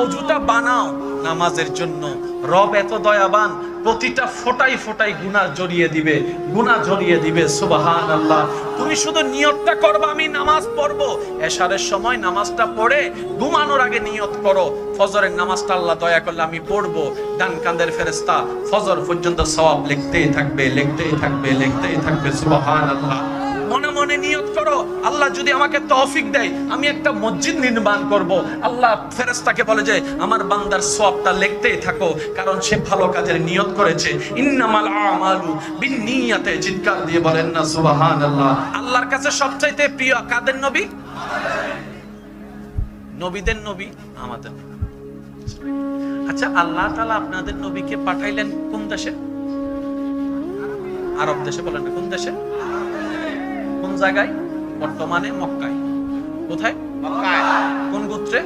ওযুটা বানাও নামাজের জন্য। রব এত দয়াবান, প্রতিটা ফোঁটায় ফোঁটায় গুনাহ জড়িয়ে দিবে। সুবহানাল্লাহ। তুমি শুধু নিয়তটা করবে আমি নামাজ পড়বো। এশারের সময় নামাজটা পড়ে ঘুমানোর আগে নিয়ত করো, ফজরের নামাজটা আল্লাহ দয়া করলে আমি পড়বো। ডান কাঁধের ফেরেশতা ফজর পর্যন্ত সওয়াব লিখতেই থাকবে। সুবহানাল্লাহ। মনে মনে নিয়ত করো, আল্লাহ যদি আমাকে তৌফিক দেয় আমি একটা মসজিদ নির্মাণ করব। আল্লাহ ফেরেশতাকে বলে যে আমার বান্দার সওয়াবটা লিখতেই থাকো, কারণ সে ভালো কাজের নিয়ত করেছে। ইন্নামাল আমালু বিন্নিয়াতে, চিৎকার দিয়ে বলেন না সুবহানাল্লাহ। আল্লাহর কাছে সবচাইতে প্রিয় কাদের নবী? নবীদের নবী আমাদের। আচ্ছা, আল্লাহ তাআলা আপনাদের নবীকে পাঠাইলেন কোন দেশে? আরব দেশে। বলেন না কোন দেশে? কোন জায়গায়? বর্তমানে মক্কায়। কোথায়? মক্কায়। কোন গোত্রে?